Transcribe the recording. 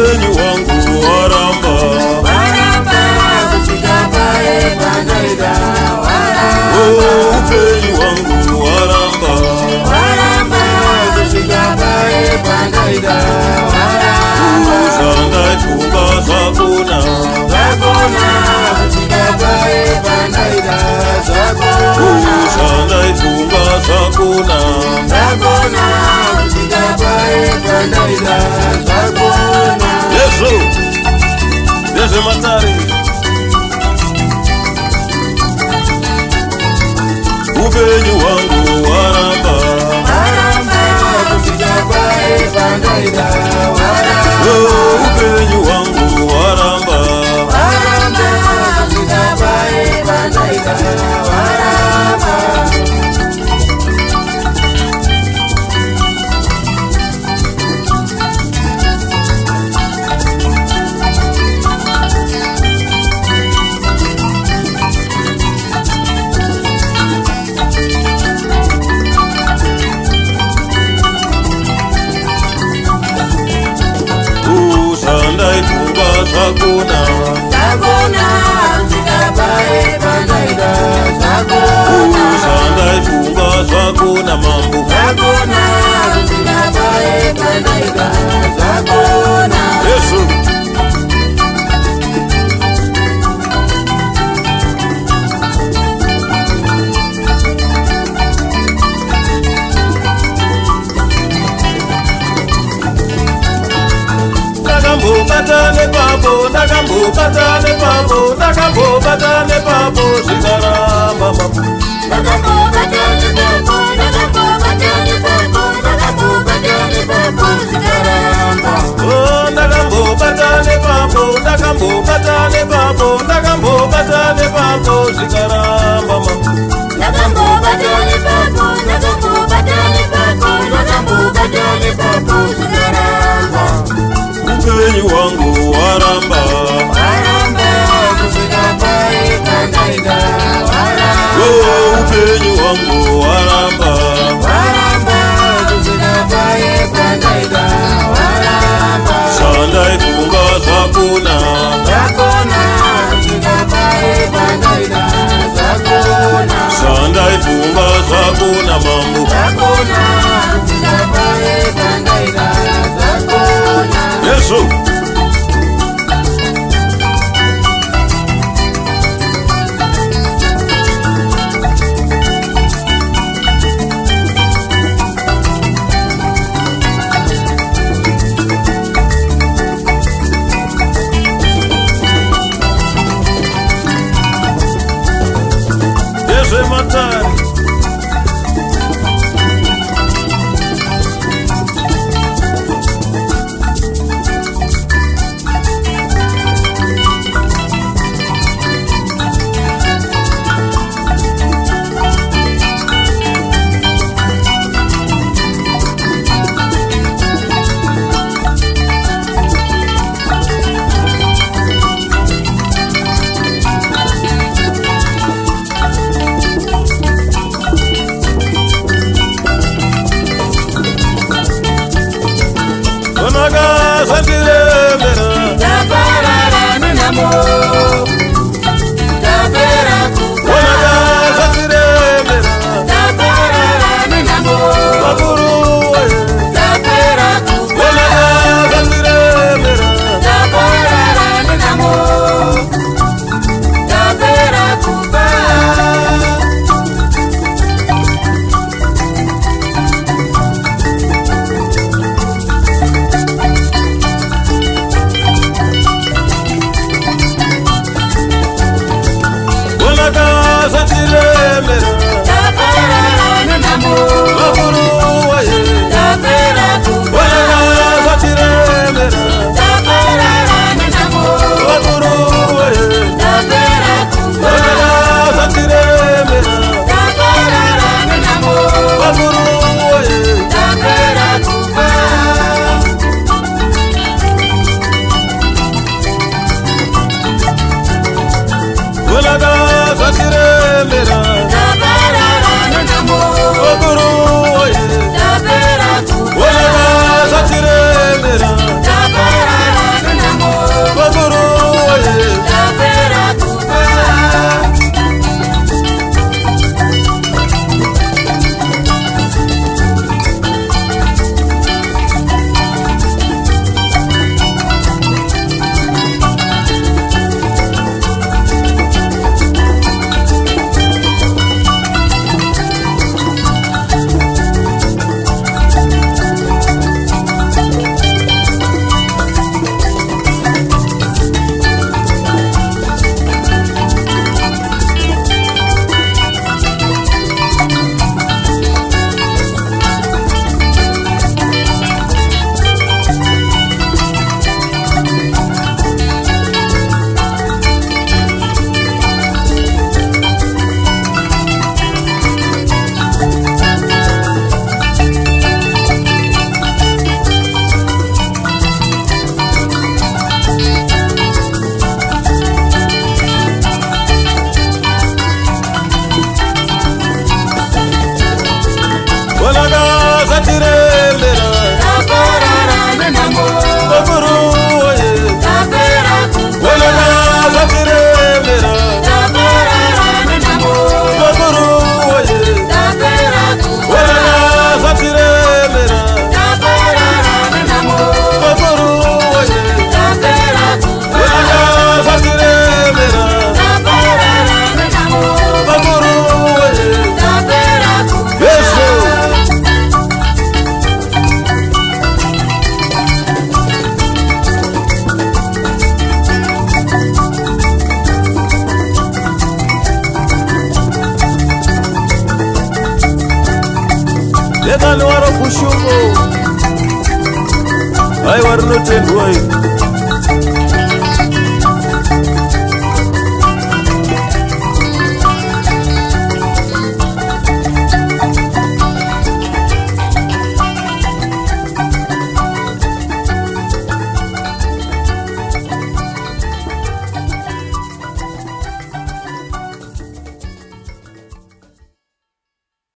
upenyu wangu waramba kusvika pale pandaida upenyu wangu waramba kusvika pale pandaida zvandaifunga zvakona kusvika pale pandaida zvandaifunga zvakona kusvika pale pandaida yezvo ndezvematare upenyu hwangu waramba kusvika pale pandaida upenyu hwangu waramba kusvika pale pandaida zvandaifunga zvakona kusvika pale pandaida zvandaifunga zvakona mambo kusvika pale pandaida yesu ndakambobatane papo zvikaramba mambo ndakambobatane papo zvikaramba mambo upenyu hwangu waramba kusvika pale pandaida upenyu hwangu waramba kusvika pale pandaida zvandaifunga zvakona kusvika pale pandaida zvandaifunga zvakona mambo kusvika pale pandaida yezvo ndezvematare lekani waro kushungo ai warino tendwai